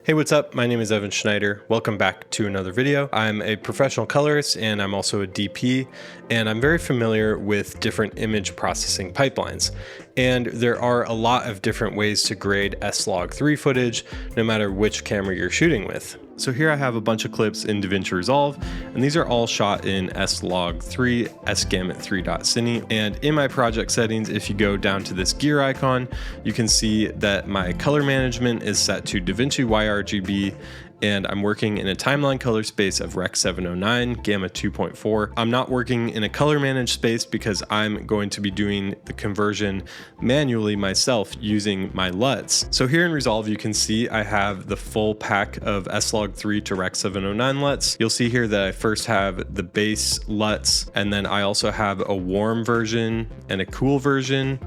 Hey, what's up? My name is Evan Schneider. Welcome back to another video. I'm a professional colorist and I'm also a DP, and I'm very familiar with different image processing pipelines. And there are a lot of different ways to grade S-Log3 footage, no matter which camera you're shooting with. So here I have a bunch of clips in DaVinci Resolve, and these are all shot in S-Log3 S-Gamut3.Cine. And in my project settings, if you go down to this gear icon, you can see that my color management is set to DaVinci YRGB, and I'm working in a timeline color space of Rec 709, Gamma 2.4. I'm not working in a color managed space because I'm going to be doing the conversion manually myself using my LUTs. So here in Resolve, you can see I have the full pack of S-Log3 to Rec 709 LUTs. You'll see here that I first have the base LUTs, and then I also have a warm version and a cool version.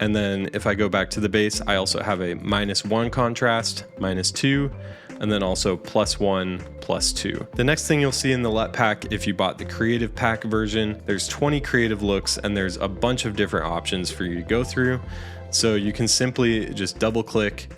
And then if I go back to the base, I also have a -1 contrast, -2, and then also +1, +2. The next thing you'll see in the LUT pack, if you bought the Creative Pack version, there's 20 creative looks and there's a bunch of different options for you to go through. So you can simply just double click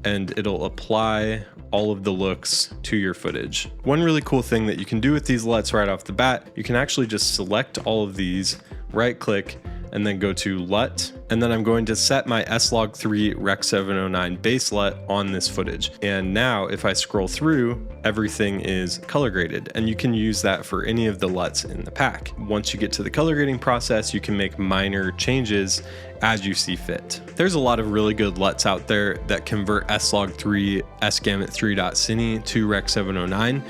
and it'll apply all of the looks to your footage. One really cool thing that you can do with these LUTs right off the bat, you can actually just select all of these, right click, and then go to LUT, and then I'm going to set my S-Log3 Rec 709 base LUT on this footage. And now if I scroll through, everything is color graded, and you can use that for any of the LUTs in the pack. Once you get to the color grading process, you can make minor changes as you see fit. There's a lot of really good LUTs out there that convert S-Log3 S-Gamut3.Cine to Rec 709.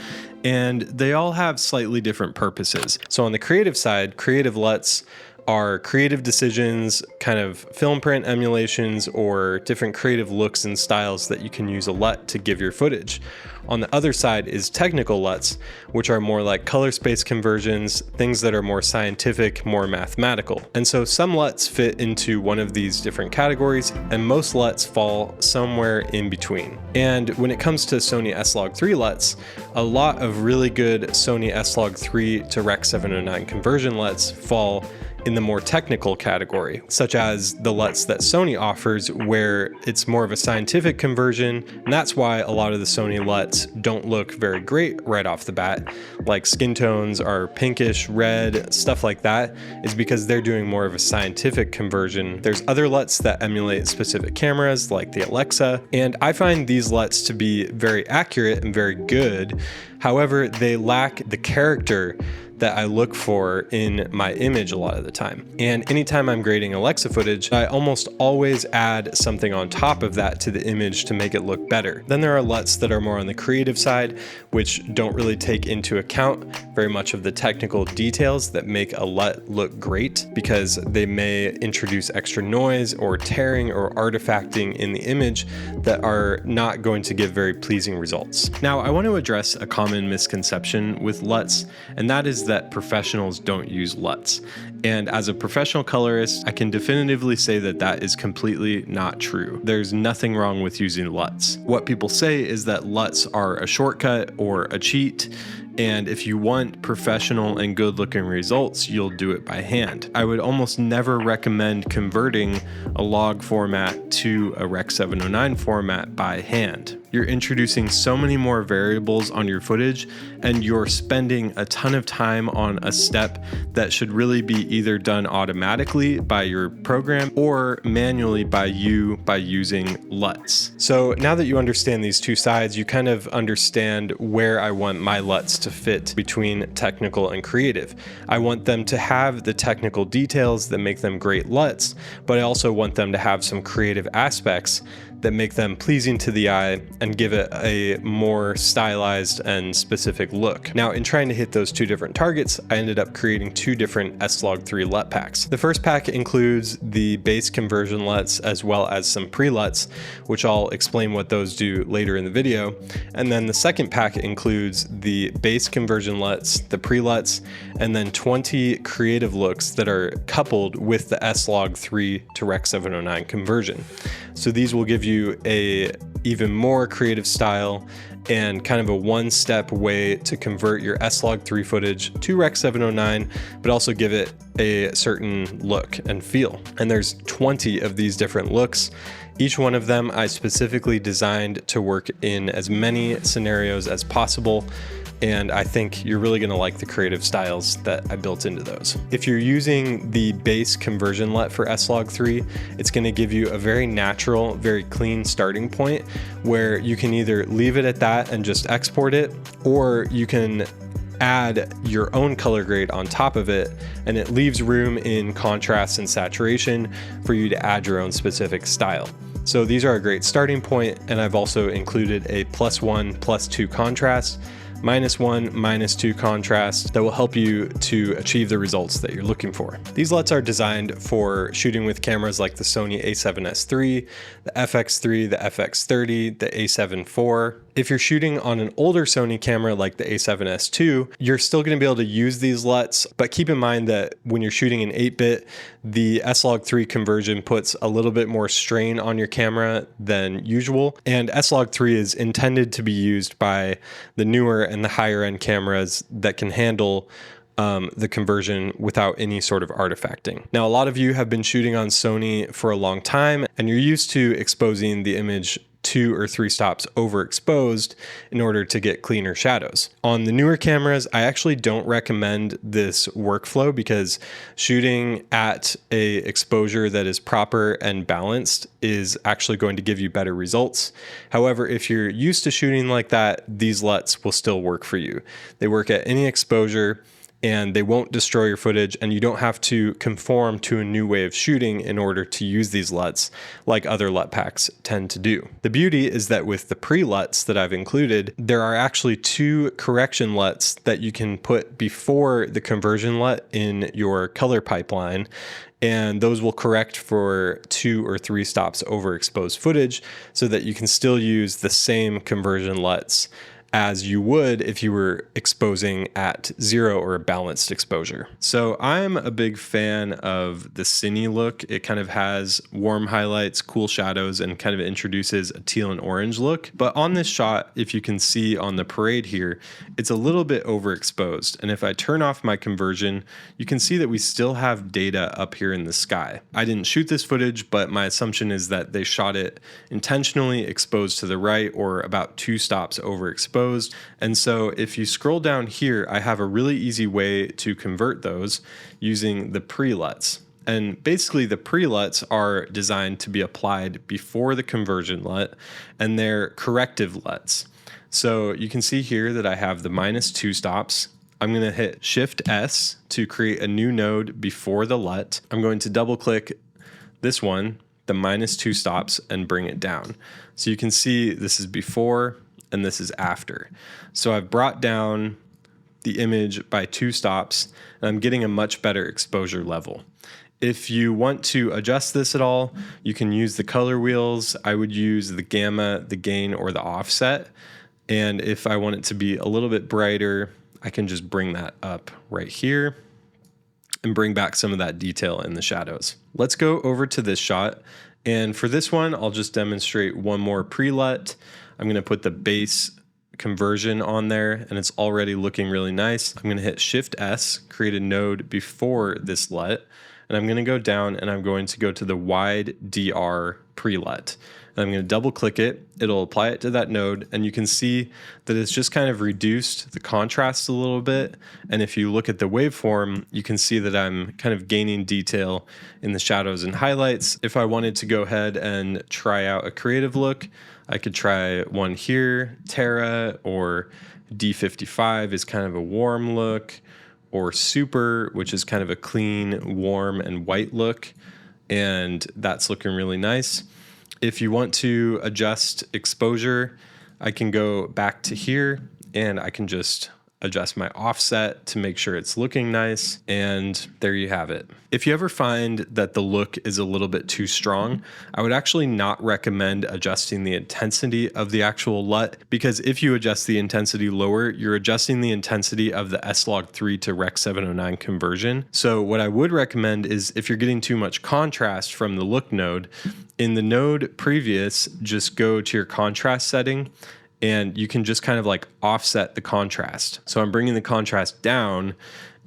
And they all have slightly different purposes. So on the creative side, creative LUTs are creative decisions, kind of film print emulations, or different creative looks and styles that you can use a LUT to give your footage. On the other side is technical LUTs, which are more like color space conversions, things that are more scientific, more mathematical. And so some LUTs fit into one of these different categories, and most LUTs fall somewhere in between. And when it comes to Sony S-Log3 LUTs, a lot of really good Sony S-Log3 to Rec 709 conversion LUTs fall in the more technical category, such as the LUTs that Sony offers, where it's more of a scientific conversion. And that's why a lot of the Sony LUTs don't look very great right off the bat. Like skin tones are pinkish, red, stuff like that, is because they're doing more of a scientific conversion. There's other LUTs that emulate specific cameras like the Alexa, and I find these LUTs to be very accurate and very good. However, they lack the character that I look for in my image a lot of the time. And anytime I'm grading Alexa footage, I almost always add something on top of that to the image to make it look better. Then there are LUTs that are more on the creative side, which don't really take into account very much of the technical details that make a LUT look great, because they may introduce extra noise or tearing or artifacting in the image that are not going to give very pleasing results. Now, I want to address a common misconception with LUTs, and that is that professionals don't use LUTs. And as a professional colorist, I can definitively say that that is completely not true. There's nothing wrong with using LUTs. What people say is that LUTs are a shortcut or a cheat, and if you want professional and good looking results, you'll do it by hand. I would almost never recommend converting a log format to a Rec 709 format by hand. You're introducing so many more variables on your footage, and you're spending a ton of time on a step that should really be either done automatically by your program or manually by you by using LUTs. So now that you understand these two sides, you kind of understand where I want my LUTs to fit between technical and creative. I want them to have the technical details that make them great LUTs, but I also want them to have some creative aspects that make them pleasing to the eye and give it a more stylized and specific look. Now, in trying to hit those two different targets, I ended up creating two different S-Log3 LUT packs. The first pack includes the base conversion LUTs as well as some pre-LUTs, which I'll explain what those do later in the video. And then the second pack includes the base conversion LUTs, the pre-LUTs, and then 20 creative looks that are coupled with the S-Log3 to Rec 709 conversion. So these will give you a even more creative style and kind of a one-step way to convert your S-Log3 footage to Rec 709, but also give it a certain look and feel. And there's 20 of these different looks Each one of them I specifically designed to work in as many scenarios as possible, and I think you're really going to like the creative styles that I built into those. If you're using the base conversion LUT for S-Log3, it's going to give you a very natural, very clean starting point where you can either leave it at that and just export it, or you can add your own color grade on top of it, and it leaves room in contrast and saturation for you to add your own specific style. So these are a great starting point, and I've also included a +1, +2 contrast, -1, -2 contrast that will help you to achieve the results that you're looking for. These LUTs are designed for shooting with cameras like the Sony A7S3, the FX3, the FX30, the A7 IV. If you're shooting on an older Sony camera like the A7S II, you're still going to be able to use these LUTs, but keep in mind that when you're shooting in 8-bit, the S-Log3 conversion puts a little bit more strain on your camera than usual, and S-Log3 is intended to be used by the newer and the higher end cameras that can handle the conversion without any sort of artifacting. Now, a lot of you have been shooting on Sony for a long time, and you're used to exposing the image 2 or 3 stops overexposed in order to get cleaner shadows. On the newer cameras, I actually don't recommend this workflow because shooting at a exposure that is proper and balanced is actually going to give you better results. However, if you're used to shooting like that, these LUTs will still work for you. They work at any exposure, and they won't destroy your footage, and you don't have to conform to a new way of shooting in order to use these LUTs like other LUT packs tend to do. The beauty is that with the pre-LUTs that I've included, there are actually 2 correction LUTs that you can put before the conversion LUT in your color pipeline, and those will correct for 2 or 3 stops overexposed footage so that you can still use the same conversion LUTs as you would if you were exposing at 0 or a balanced exposure. So I'm a big fan of the cine look. It kind of has warm highlights, cool shadows, and kind of introduces a teal and orange look. But on this shot, if you can see on the parade here, it's a little bit overexposed. And if I turn off my conversion, you can see that we still have data up here in the sky. I didn't shoot this footage, but my assumption is that they shot it intentionally exposed to the right or about 2 stops overexposed. And so if you scroll down here, I have a really easy way to convert those using the pre-LUTs. And basically the pre-LUTs are designed to be applied before the conversion LUT, and they're corrective LUTs. So you can see here that I have the -2 stops. I'm going to hit Shift S to create a new node before the LUT. I'm going to double click this one, the -2 stops, and bring it down. So you can see this is before and this is after. So I've brought down the image by 2 stops, and I'm getting a much better exposure level. If you want to adjust this at all, you can use the color wheels. I would use the gamma, the gain, or the offset. And if I want it to be a little bit brighter, I can just bring that up right here and bring back some of that detail in the shadows. Let's go over to this shot. And for this one, I'll just demonstrate one more pre-LUT. I'm going to put the base conversion on there, and it's already looking really nice. I'm going to hit Shift S, create a node before this LUT, and I'm going to go down and I'm going to go to the wide DR pre-LUT. And I'm going to double click it. It'll apply it to that node, and you can see that it's just kind of reduced the contrast a little bit. And if you look at the waveform, you can see that I'm kind of gaining detail in the shadows and highlights. If I wanted to go ahead and try out a creative look, I could try one here, Terra, or D55 is kind of a warm look, or Super, which is kind of a clean, warm, and white look, and that's looking really nice. If you want to adjust exposure, I can go back to here, and I can just adjust my offset to make sure it's looking nice, and there you have it. If you ever find that the look is a little bit too strong, I would actually not recommend adjusting the intensity of the actual LUT, because if you adjust the intensity lower, you're adjusting the intensity of the S-Log3 to Rec. 709 conversion. So what I would recommend is if you're getting too much contrast from the look node, in the node previous, just go to your contrast setting, and you can just kind of like offset the contrast. So I'm bringing the contrast down,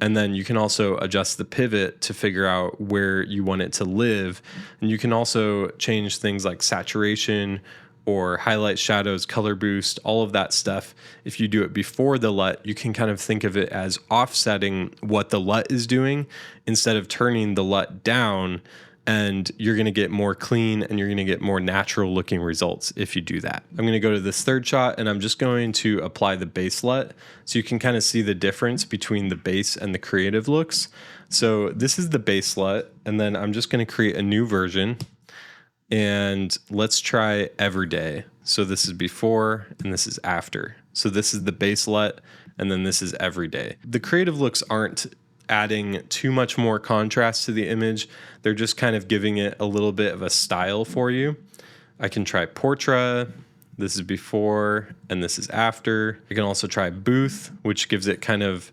And then you can also adjust the pivot to figure out where you want it to live. And you can also change things like saturation or highlight, shadows, color boost, all of that stuff. If you do it before the LUT, you can kind of think of it as offsetting what the LUT is doing instead of turning the LUT down, and you're going to get more clean and you're going to get more natural looking results if you do that. I'm going to go to this third shot and I'm just going to apply the base LUT so you can kind of see the difference between the base and the creative looks. So this is the base LUT, and then I'm just going to create a new version. And let's try everyday. So this is before and this is after. So this is the base LUT and then this is everyday. The creative looks aren't adding too much more contrast to the image. They're just kind of giving it a little bit of a style for you. I can try portrait. This is before and this is after. I can also try booth, which gives it kind of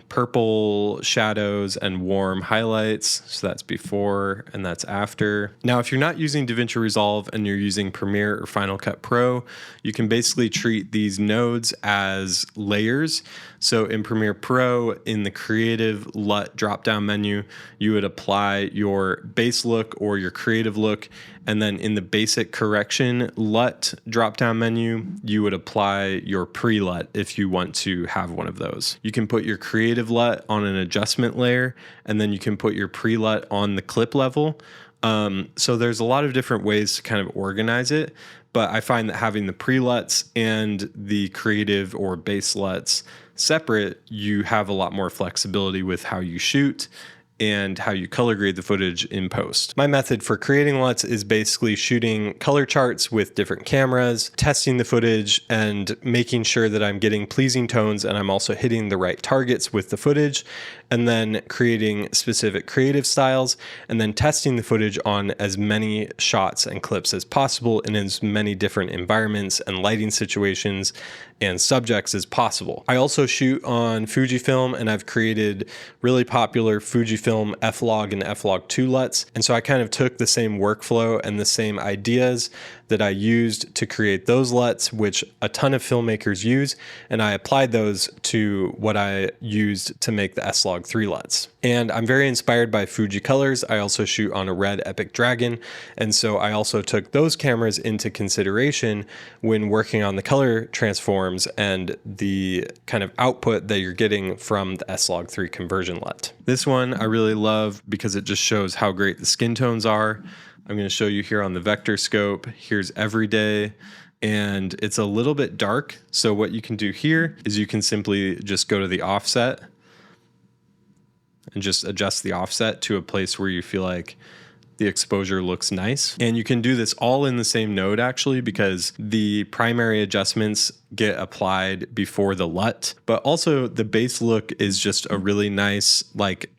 purple shadows and warm highlights. So that's before and that's after. Now, if you're not using DaVinci Resolve and you're using Premiere or Final Cut Pro, you can basically treat these nodes as layers. So in Premiere Pro, in the Creative LUT drop-down menu, you would apply your base look or your creative look. And then in the basic correction LUT drop-down menu, you would apply your pre-LUT if you want to have one of those. You can put your creative LUT on an adjustment layer, and then you can put your pre-LUT on the clip level. So there's a lot of different ways to kind of organize it, but I find that having the pre-LUTs and the creative or base LUTs separate, you have a lot more flexibility with how you shoot and how you color grade the footage in post. My method for creating LUTs is basically shooting color charts with different cameras, testing the footage and making sure that I'm getting pleasing tones and I'm also hitting the right targets with the footage, and then creating specific creative styles and then testing the footage on as many shots and clips as possible in as many different environments and lighting situations and subjects as possible. I also shoot on Fujifilm, and I've created really popular Fujifilm F-Log and F-Log3 LUTs. And so I kind of took the same workflow and the same ideas that I used to create those LUTs, which a ton of filmmakers use, and I applied those to what I used to make the S-Log3 LUTs. And I'm very inspired by Fuji colors. I also shoot on a red Epic Dragon, and so I also took those cameras into consideration when working on the color transforms and the kind of output that you're getting from the S-Log3 conversion LUT. This one I really love because it just shows how great the skin tones are. I'm going to show you here on the vector scope. Here's everyday, and it's a little bit dark. So what you can do here is you can simply just go to the offset and just adjust the offset to a place where you feel like the exposure looks nice. And you can do this all in the same node actually, because the primary adjustments get applied before the LUT, but also the base look is just a really nice, like,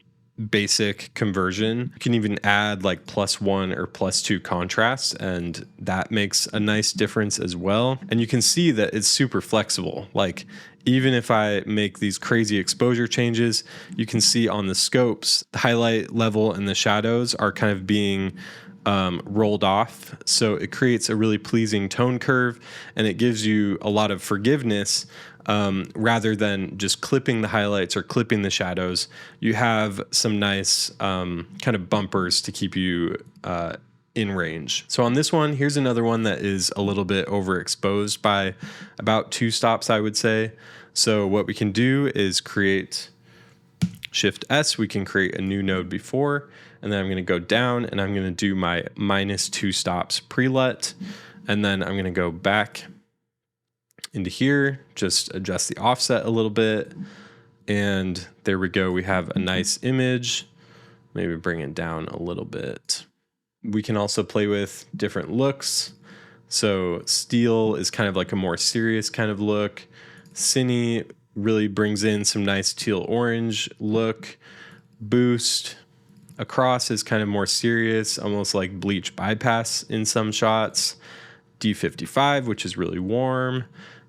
basic conversion. You can even add like +1 or +2 contrast, and that makes a nice difference as well. And you can see that it's super flexible. Like, even if I make these crazy exposure changes, you can see on the scopes, the highlight level and the shadows are kind of being rolled off. So it creates a really pleasing tone curve, and it gives you a lot of forgiveness. Rather than just clipping the highlights or clipping the shadows, you have some nice kind of bumpers to keep you in range. So on this one, here's another one that is a little bit overexposed by about 2 stops, I would say. So what we can do is create Shift S, we can create a new node before, and then I'm going to go down and I'm going to do my -2 stops pre-LUT, and then I'm going to go back into here, just adjust the offset a little bit, and there we go. We have a nice image. Maybe bring it down a little bit. We can also play with different looks. So steel is kind of like a more serious kind of look. Cine really brings in some nice teal orange look. Boost across is kind of more serious, almost like bleach bypass in some shots. D55, which is really warm.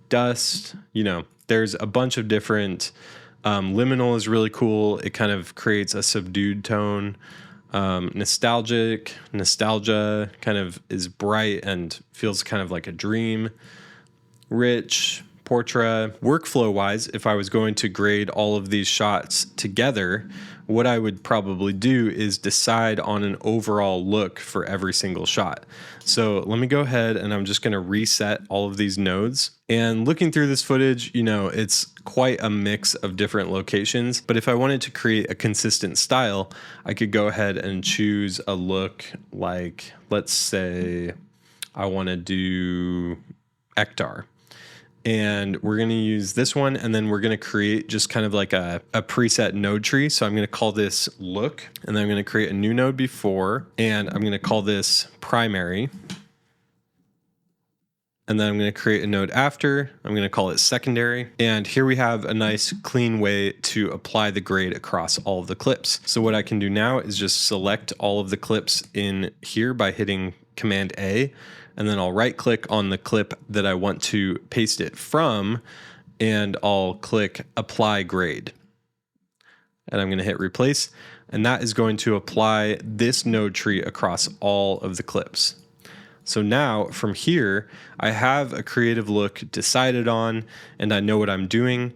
Dust, you know, there's a bunch of different, liminal is really cool. It kind of creates a subdued tone. Nostalgia kind of is bright and feels kind of like a dream. Rich, portrait. Workflow wise, if I was going to grade all of these shots together, what I would probably do is decide on an overall look for every single shot. So let me go ahead and I'm just going to reset all of these nodes. And looking through this footage, you know, it's quite a mix of different locations. But if I wanted to create a consistent style, I could go ahead and choose a look like, let's say I want to do Ektar. And we're going to use this one, and then we're going to create just kind of like a preset node tree. So I'm going to call this look, and then I'm going to create a new node before, and I'm going to call this primary. And then I'm going to create a node after. I'm going to call it secondary. And here we have a nice clean way to apply the grade across all of the clips. So what I can do now is just select all of the clips in here by hitting Command A. And then I'll right click on the clip that I want to paste it from, and I'll click Apply Grade. And I'm going to hit Replace, and that is going to apply this node tree across all of the clips. So now from here, I have a creative look decided on, and I know what I'm doing.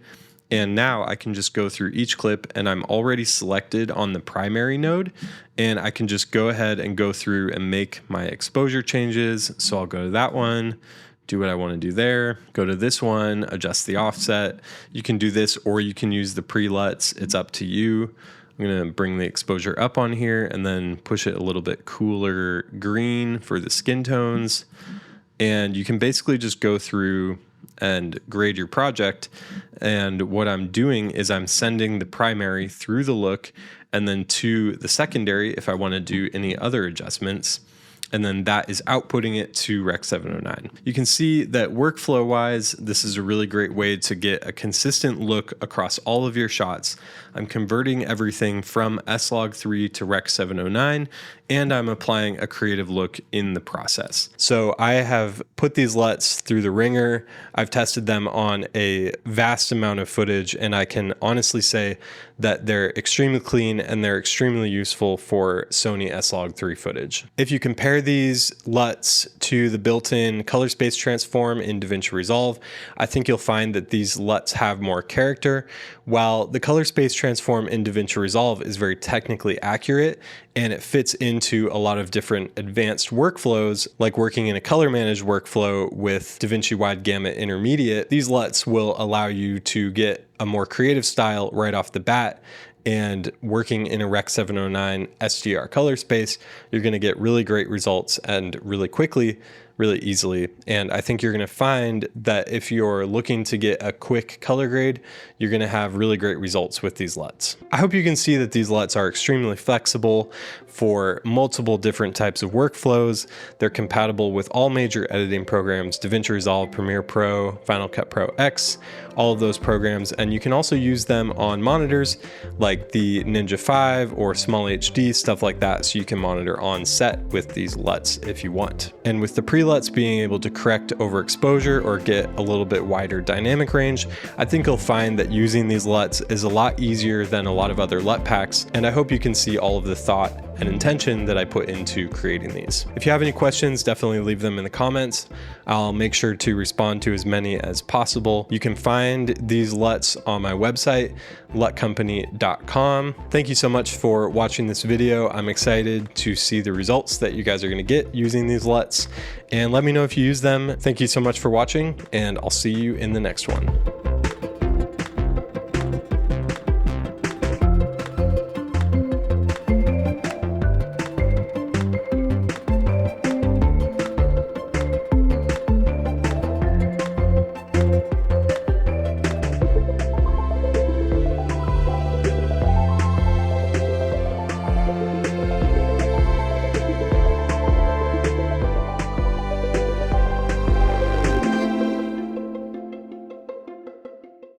And now I can just go through each clip, and I'm already selected on the primary node, and I can just go ahead and go through and make my exposure changes. So I'll go to that one, do what I want to do there, go to this one, adjust the offset. You can do this, or you can use the pre-LUTs. It's up to you. I'm going to bring the exposure up on here and then push it a little bit cooler green for the skin tones. And you can basically just go through and grade your project. And what I'm doing is I'm sending the primary through the look and then to the secondary if I want to do any other adjustments. And then that is outputting it to Rec 709. You can see that workflow wise, this is a really great way to get a consistent look across all of your shots. I'm converting everything from S-Log3 to Rec 709, and I'm applying a creative look in the process. So I have put these LUTs through the ringer. I've tested them on a vast amount of footage, and I can honestly say that they're extremely clean and they're extremely useful for Sony S-Log3 footage. If you compare these LUTs to the built-in color space transform in DaVinci Resolve, I think you'll find that these LUTs have more character. While the color space transform in DaVinci Resolve is very technically accurate and it fits into a lot of different advanced workflows, like working in a color managed workflow with DaVinci Wide Gamut Intermediate, these LUTs will allow you to get a more creative style right off the bat. And working in a Rec 709 SDR color space, you're going to get really great results and really quickly, really easily. And I think you're going to find that if you're looking to get a quick color grade, you're going to have really great results with these LUTs. I hope you can see that these LUTs are extremely flexible for multiple different types of workflows. They're compatible with all major editing programs, DaVinci Resolve, Premiere Pro, Final Cut Pro X, all of those programs. And you can also use them on monitors like the Ninja 5 or Small HD, stuff like that. So you can monitor on set with these LUTs if you want. And with the pre-LUTs being able to correct overexposure or get a little bit wider dynamic range, I think you'll find that using these LUTs is a lot easier than a lot of other LUT packs. And I hope you can see all of the thought and intention that I put into creating these. If you have any questions, definitely leave them in the comments. I'll make sure to respond to as many as possible. You can find these LUTs on my website, lutcompany.com. Thank you so much for watching this video. I'm excited to see the results that you guys are gonna get using these LUTs, and let me know if you use them. Thank you so much for watching, and I'll see you in the next one.